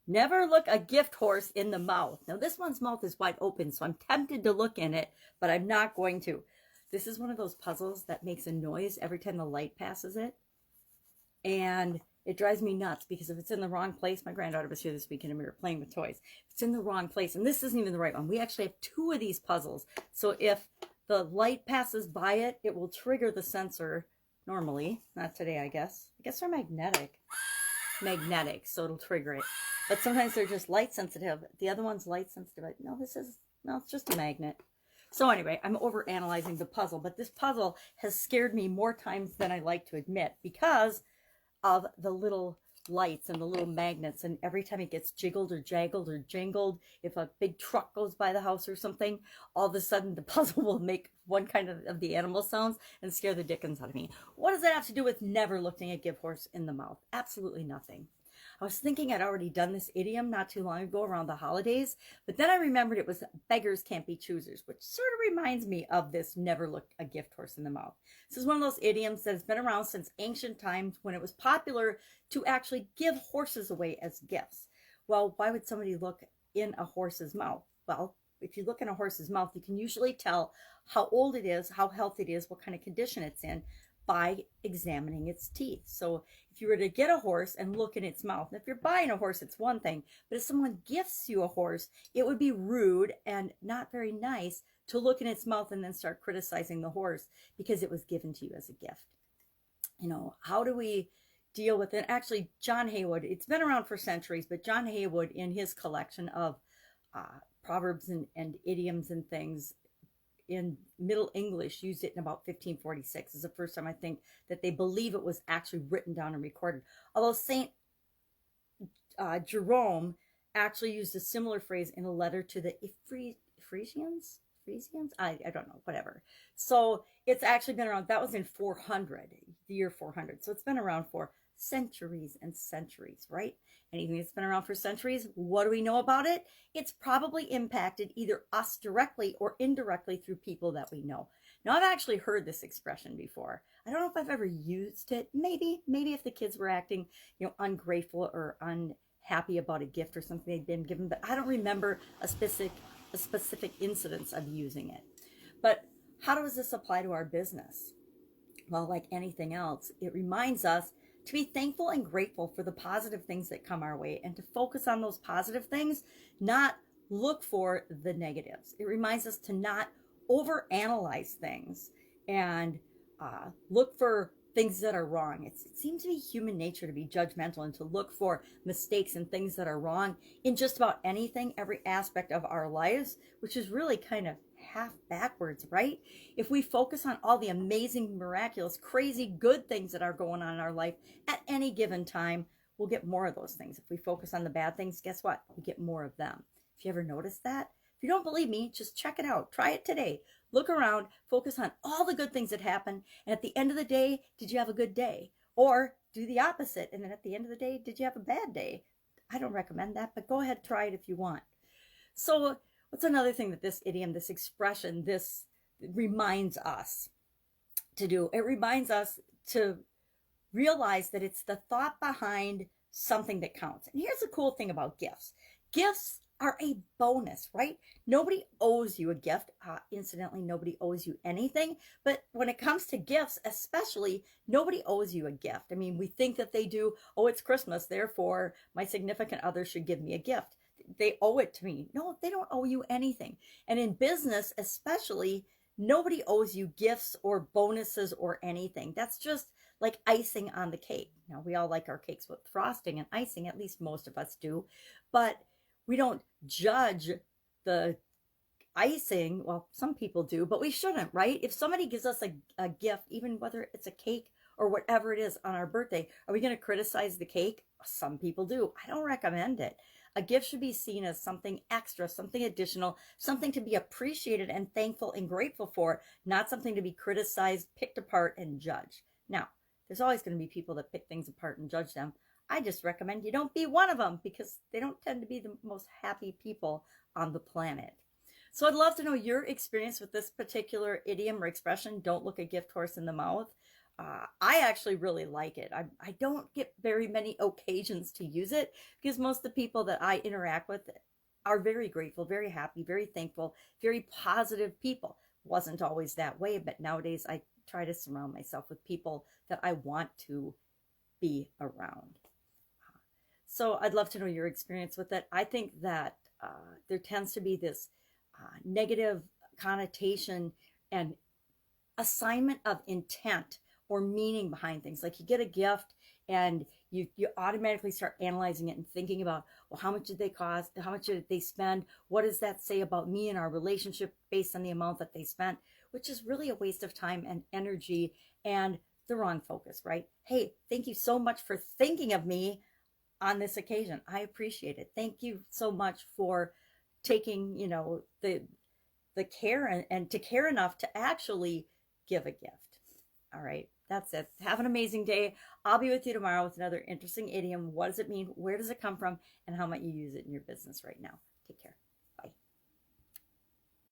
Never look a gift horse in the mouth. Now, this one's mouth is wide open, so I'm tempted to look in it, but I'm not going to. This is one of those puzzles that makes a noise every time the light passes it. And it drives me nuts because if it's in the wrong place, my granddaughter was here this weekend and we were playing with toys. If it's in the wrong place, and this isn't even the right one. We actually have two of these puzzles. So if the light passes by it, it will trigger the sensor normally. Not today, I guess. I guess they're magnetic. Magnetic, so it'll trigger it. But sometimes they're just light sensitive. The other one's light sensitive. No, it's just a magnet. So anyway, I'm over analyzing the puzzle, but this puzzle has scared me more times than I like to admit because of the little lights and the little magnets, and every time it gets jiggled or jaggled or jingled, if a big truck goes by the house or something, all of a sudden the puzzle will make one kind of the animal sounds and scare the dickens out of me. What does that have to do with never looking a gift horse in the mouth? Absolutely nothing. I was thinking I'd already done this idiom not too long ago around the holidays, but then I remembered it was beggars can't be choosers, which sort of reminds me of this never look a gift horse in the mouth. This is one of those idioms that has been around since ancient times when it was popular to actually give horses away as gifts. Well, why would somebody look in a horse's mouth? Well, if you look in a horse's mouth, you can usually tell how old it is, how healthy it is, what kind of condition it's in by examining its teeth. So if you were to get a horse and look in its mouth, and if you're buying a horse, it's one thing, but if someone gifts you a horse, it would be rude and not very nice to look in its mouth and then start criticizing the horse because it was given to you as a gift. You know, how do we deal with it? Actually, John Haywood, it's been around for centuries, but John Haywood, in his collection of proverbs and idioms and things in Middle English, used it in about 1546. Is the first time I think that they believe it was actually written down and recorded. Although Saint Jerome actually used a similar phrase in a letter to the Frisians. I don't know, whatever. So it's actually been around. That was in 400, the year 400. So it's been around for centuries and centuries, right? Anything that's been around for centuries, what do we know about it? It's probably impacted either us directly or indirectly through people that we know. Now, I've actually heard this expression before. I don't know if I've ever used it. Maybe if the kids were acting, ungrateful or unhappy about a gift or something they'd been given, but I don't remember a specific incidence of using it. But how does this apply to our business? Well, like anything else, it reminds us to be thankful and grateful for the positive things that come our way and to focus on those positive things, not look for the negatives. It reminds us to not overanalyze things and look for things that are wrong. It seems to be human nature to be judgmental and to look for mistakes and things that are wrong in just about anything, every aspect of our lives, which is really kind of half backwards, right? If we focus on all the amazing, miraculous, crazy, good things that are going on in our life at any given time, we'll get more of those things. If we focus on the bad things, guess what? We get more of them. If you ever noticed that? If you don't believe me, just check it out. Try it today. Look around, focus on all the good things that happen, and at the end of the day, did you have a good day? Or do the opposite, and then at the end of the day, did you have a bad day? I don't recommend that, but go ahead, try it if you want. So what's another thing that this idiom, this expression, this reminds us to do? It reminds us to realize that it's the thought behind something that counts. And here's the cool thing about gifts. Gifts are a bonus, right? Nobody owes you a gift. Incidentally, nobody owes you anything. But when it comes to gifts, especially, nobody owes you a gift. I mean, we think that they do. Oh, it's Christmas, therefore my significant other should give me a gift. They owe it to me. No, they don't owe you anything. And in business, especially, nobody owes you gifts or bonuses or anything. That's just like icing on the cake. Now, we all like our cakes with frosting and icing, at least most of us do. But we don't judge the icing. Well, some people do, but we shouldn't, right? If somebody gives us a gift, even whether it's a cake or whatever it is on our birthday, are we going to criticize the cake? Some people do. I don't recommend it. A gift should be seen as something extra, something additional, something to be appreciated and thankful and grateful for, not something to be criticized, picked apart, and judged. Now, there's always going to be people that pick things apart and judge them. I just recommend you don't be one of them because they don't tend to be the most happy people on the planet. So I'd love to know your experience with this particular idiom or expression, don't look a gift horse in the mouth. I actually really like it. I don't get very many occasions to use it because most of the people that I interact with are very grateful, very happy, very thankful, very positive people. Wasn't always that way, but nowadays I try to surround myself with people that I want to be around. So I'd love to know your experience with it. I think that there tends to be this negative connotation and assignment of intent or meaning behind things. Like you get a gift and you automatically start analyzing it and thinking about, well, how much did they cost? How much did they spend? What does that say about me and our relationship based on the amount that they spent? Which is really a waste of time and energy and the wrong focus, right? Hey, thank you so much for thinking of me on this occasion. I appreciate it. Thank you so much for taking, the care and to care enough to actually give a gift. All right, that's it. Have an amazing day. I'll be with you tomorrow with another interesting idiom. What does it mean? Where does it come from? And how might you use it in your business right now? Take care.